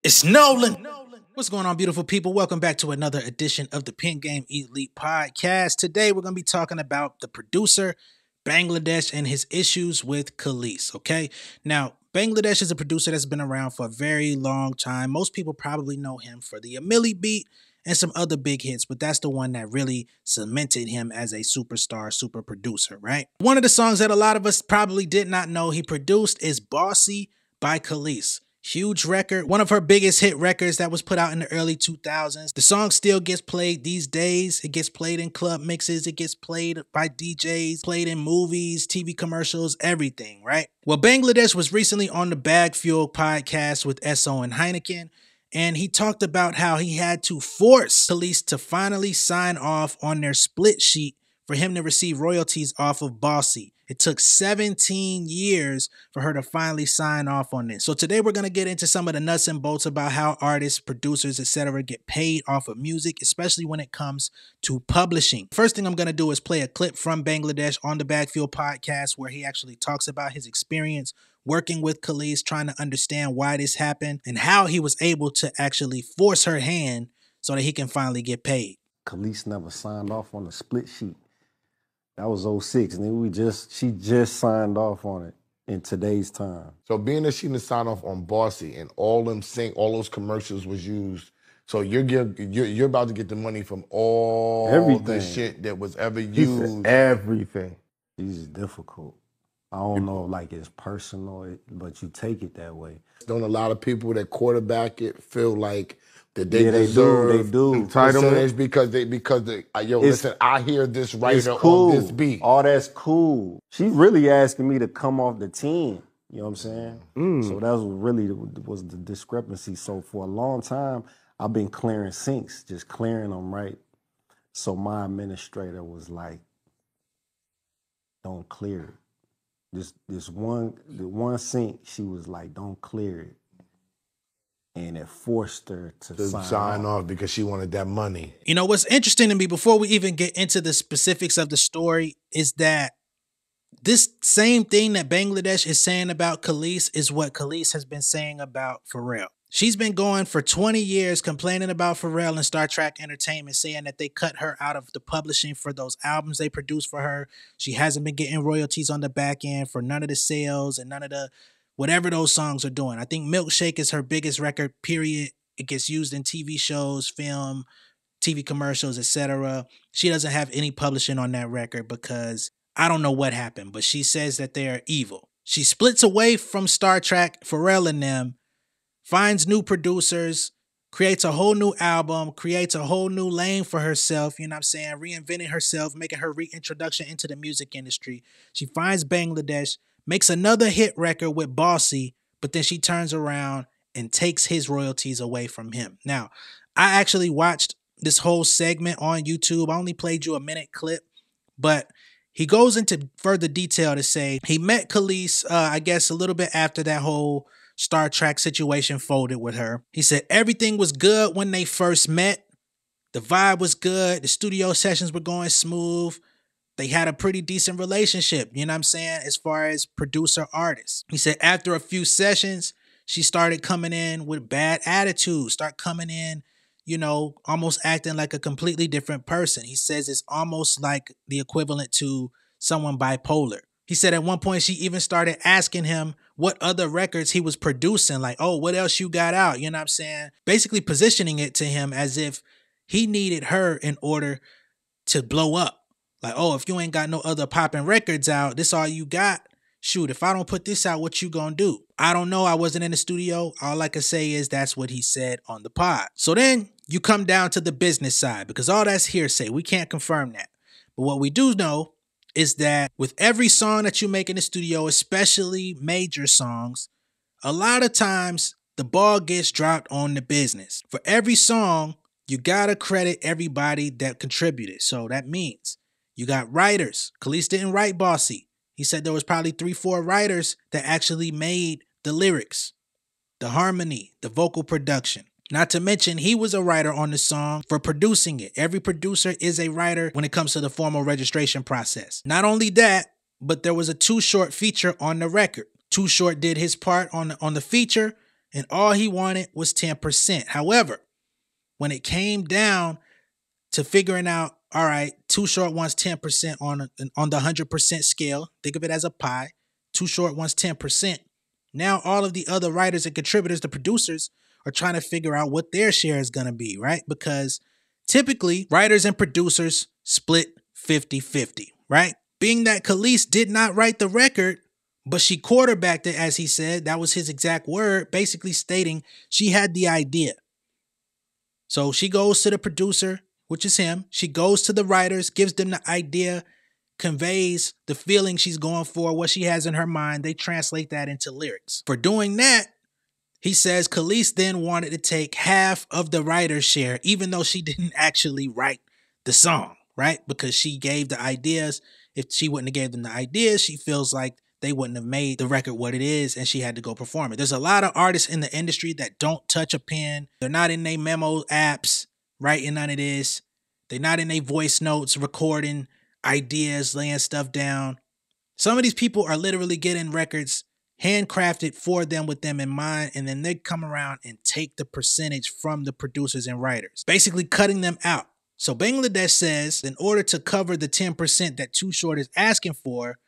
It's Nolan. What's going on, beautiful people? Welcome back to another edition of the Pen Game Elite Podcast. Today, we're going to be talking about the producer, Bangladesh, and his issues with Kelis, okay? Now, Bangladesh is a producer that's been around for a very long time. Most people probably know him for the Amili beat and some other big hits, but that's the one that really cemented him as a superstar, super producer, right? One of the songs that a lot of us probably did not know he produced is Bossy by Kelis. Huge record, one of her biggest hit records that was put out in the early 2000s. The song still gets played these days. It gets played in club mixes. It gets played by DJs, played in movies, TV commercials, everything, right? Well, Bangladesh was recently on the Bagfuel podcast with Esso and Heineken, and he talked about how he had to force Kelis to finally sign off on their split sheet for him to receive royalties off of Bossy. It took 17 years for her to finally sign off on this. So today we're going to get into some of the nuts and bolts about how artists, producers, etc. get paid off of music, especially when it comes to publishing. First thing I'm going to do is play a clip from Bangladesh on the Bagfuel podcast where he actually talks about his experience working with Kelis, trying to understand why this happened and how he was able to actually force her hand so that he can finally get paid. Kelis never signed off on the split sheet. That was 06, and then she just signed off on it in today's time. So being that she didn't sign off on Bossy and all those commercials was used, so you're about to get the money from all the shit that was ever used. Everything. This is difficult. I don't know, like it's personal, but you take it that way. Don't a lot of people that quarterback it feel like that they deserve they do. entitlements because listen, I hear this writer on this beat. Oh, that's cool. She really asking me to come off the team. You know what I'm saying? So that was the discrepancy. So for a long time, I've been clearing sinks, just clearing them, right? So my administrator was like, don't clear it. The one sink, she was like, don't clear it. And it forced her to sign off because she wanted that money. You know, what's interesting to me before we even get into the specifics of the story is that this same thing that Bangladesh is saying about Kelis is what Kelis has been saying about Pharrell. She's been going for 20 years complaining about Pharrell and Star Trek Entertainment, saying that they cut her out of the publishing for those albums they produced for her. She hasn't been getting royalties on the back end for none of the sales and none of the whatever those songs are doing. I think Milkshake is her biggest record, period. It gets used in TV shows, film, TV commercials, etc. She doesn't have any publishing on that record because I don't know what happened, but she says that they are evil. She splits away from Star Trek, Pharrell and them, finds new producers, creates a whole new album, creates a whole new lane for herself, you know what I'm saying, reinventing herself, making her reintroduction into the music industry. She finds Bangladesh, makes another hit record with Bossy, but then she turns around and takes his royalties away from him. Now, I actually watched this whole segment on YouTube. I only played you a minute clip, but he goes into further detail to say he met Kelis, I guess, a little bit after that whole Star Trek situation folded with her. He said everything was good when they first met. The vibe was good. The studio sessions were going smooth. They had a pretty decent relationship, you know what I'm saying, as far as producer-artist. He said after a few sessions, she started coming in with bad attitude, start coming in, you know, almost acting like a completely different person. He says it's almost like the equivalent to someone bipolar. He said at one point she even started asking him what other records he was producing, like, oh, what else you got out, you know what I'm saying? Basically positioning it to him as if he needed her in order to blow up. Like, oh, if you ain't got no other popping records out, this all you got? Shoot, if I don't put this out, what you gonna do? I don't know. I wasn't in the studio. All I can say is that's what he said on the pod. So then you come down to the business side because all that's hearsay. We can't confirm that. But what we do know is that with every song that you make in the studio, especially major songs, a lot of times the ball gets dropped on the business. For every song, you gotta credit everybody that contributed. So that means you got writers. Kelis didn't write Bossy. He said there was probably 3-4 writers that actually made the lyrics, the harmony, the vocal production. Not to mention, he was a writer on the song for producing it. Every producer is a writer when it comes to the formal registration process. Not only that, but there was a Too Short feature on the record. Too Short did his part on the feature, and all he wanted was 10%. However, when it came down to figuring out, all right, Too Short wants 10% on the 100% scale. Think of it as a pie. Too Short wants 10%. Now all of the other writers and contributors, the producers, are trying to figure out what their share is going to be, right? Because typically writers and producers split 50-50, right? Being that Kelis did not write the record, but she quarterbacked it, as he said, that was his exact word, basically stating she had the idea. So she goes to the producer, which is him. She goes to the writers, gives them the idea, conveys the feeling she's going for, what she has in her mind. They translate that into lyrics. For doing that, he says Kelis then wanted to take half of the writer's share, even though she didn't actually write the song, right? Because she gave the ideas. If she wouldn't have gave them the ideas, she feels like they wouldn't have made the record what it is, and she had to go perform it. There's a lot of artists in the industry that don't touch a pen. They're not in their memo apps writing none of this. They're not in their voice notes recording ideas, laying stuff down. Some of these people are literally getting records handcrafted for them with them in mind, and then they come around and take the percentage from the producers and writers, basically cutting them out. So Bangladesh says in order to cover the 10% that Too Short is asking for,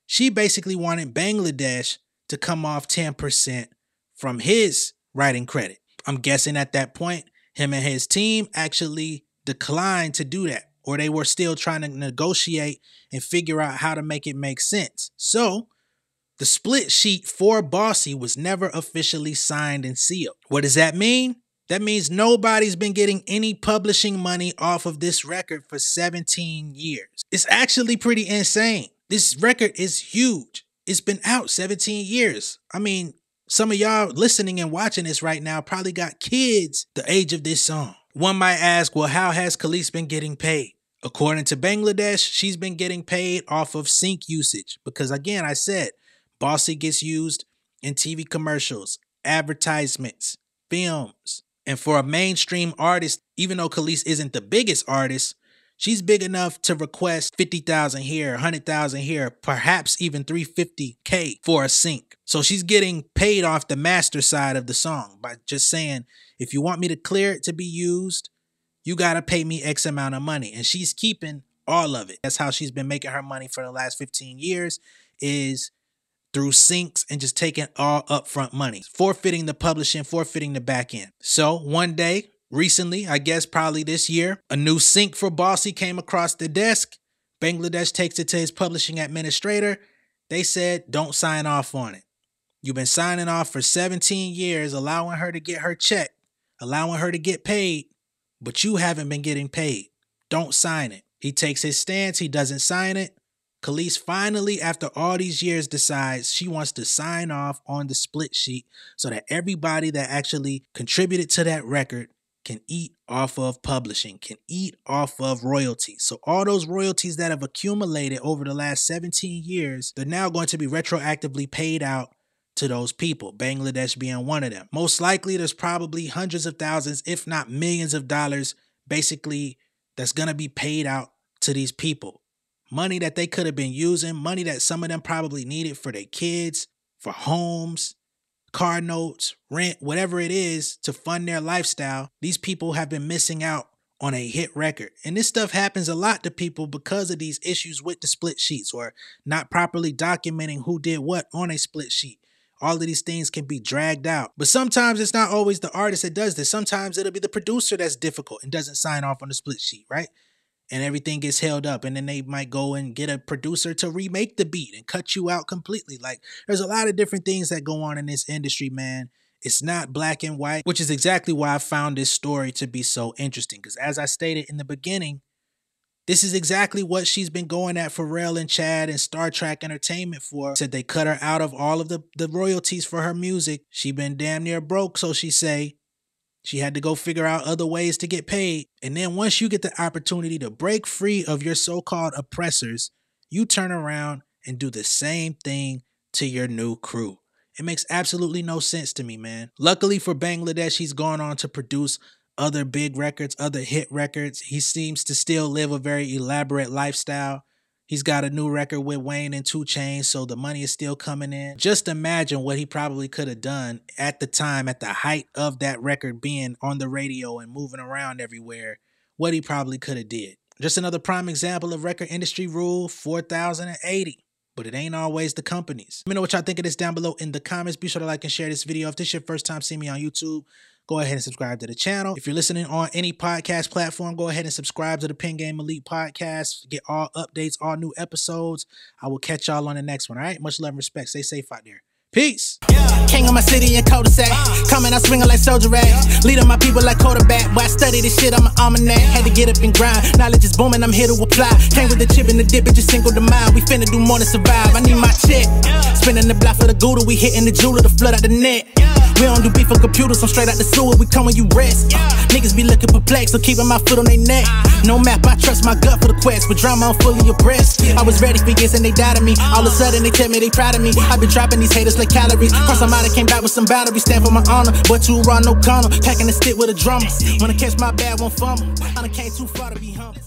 she basically wanted Bangladesh to come off 10% from his writing credit. I'm guessing at that point, him and his team actually declined to do that, or they were still trying to negotiate and figure out how to make it make sense. So the split sheet for Bossy was never officially signed and sealed. What does that mean? That means nobody's been getting any publishing money off of this record for 17 years. It's actually pretty insane. This record is huge. It's been out 17 years. I mean, some of y'all listening and watching this right now probably got kids the age of this song. One might ask, well, how has Kelis been getting paid? According to Bangladesh, she's been getting paid off of sync usage. Because again, I said, Bossy gets used in TV commercials, advertisements, films. And for a mainstream artist, even though Kelis isn't the biggest artist, she's big enough to request 50,000 here, 100,000 here, perhaps even 350K for a sync. So she's getting paid off the master side of the song by just saying, if you want me to clear it to be used, you got to pay me X amount of money. And she's keeping all of it. That's how she's been making her money for the last 15 years, is through syncs and just taking all upfront money, forfeiting the publishing, forfeiting the back end. So one day, recently, I guess probably this year, a new sync for Bossy came across the desk. Bangladesh takes it to his publishing administrator. They said, don't sign off on it. You've been signing off for 17 years, allowing her to get her check, allowing her to get paid, but you haven't been getting paid. Don't sign it. He takes his stance. He doesn't sign it. Kelis finally, after all these years, decides she wants to sign off on the split sheet so that everybody that actually contributed to that record can eat off of publishing, can eat off of royalties. So all those royalties that have accumulated over the last 17 years, they're now going to be retroactively paid out to those people, Bangladesh being one of them. Most likely, there's probably hundreds of thousands, if not millions of dollars, basically, that's going to be paid out to these people. Money that they could have been using, money that some of them probably needed for their kids, for homes, car notes, rent, whatever it is to fund their lifestyle. These people have been missing out on a hit record. And this stuff happens a lot to people because of these issues with the split sheets or not properly documenting who did what on a split sheet. All of these things can be dragged out. But sometimes it's not always the artist that does this. Sometimes it'll be the producer that's difficult and doesn't sign off on the split sheet, right? And everything gets held up, and then they might go and get a producer to remake the beat and cut you out completely. Like, there's a lot of different things that go on in this industry, man. It's not black and white, which is exactly why I found this story to be so interesting. Because as I stated in the beginning, this is exactly what she's been going at Pharrell and Chad and Star Trek Entertainment for. Said they cut her out of all of the royalties for her music. She been damn near broke, so she say. She had to go figure out other ways to get paid. And then once you get the opportunity to break free of your so-called oppressors, you turn around and do the same thing to your new crew. It makes absolutely no sense to me, man. Luckily for Bangladesh, he's gone on to produce other big records, other hit records. He seems to still live a very elaborate lifestyle. He's got a new record with Wayne and 2 Chainz, so the money is still coming in. Just imagine what he probably could have done at the time, at the height of that record being on the radio and moving around everywhere, what he probably could have did. Just another prime example of record industry rule 4080. But it ain't always the companies. Let me know what y'all think of this down below in the comments. Be sure to like and share this video. If this is your first time seeing me on YouTube, go ahead and subscribe to the channel. If you're listening on any podcast platform, go ahead and subscribe to the Pen Game Elite podcast. Get all updates, all new episodes. I will catch y'all on the next one, all right? Much love and respect. Stay safe out there. Peace. King of my city and cul-de-sac. Coming out swinging like soldier rags. Leading my people like quarterback. But I study this shit, I'm an almanac. Had to get up and grind. Knowledge is booming, I'm here to apply. Came with the chip and the dip, it just single the mind. We finna do more than survive. I need my check. Spinning the block for the Gouda. We hitting the jeweler to flood out the net. We don't do beef for computers, I'm straight out the sewer. We come when you rest. Niggas be looking perplexed, so keeping my foot on their neck. No map, I trust my gut for the quest. With drama, I'm fully abreast. I was ready for years and they died of me. All of a sudden they tell me they proud of me. I been dropping these haters like calories. Cross them out, I came back with some boundaries. Stand for my honor, but too raw, no corner. Packing the stick with a drummer. Wanna catch my bad, won't fumble. I done came too far to be humble.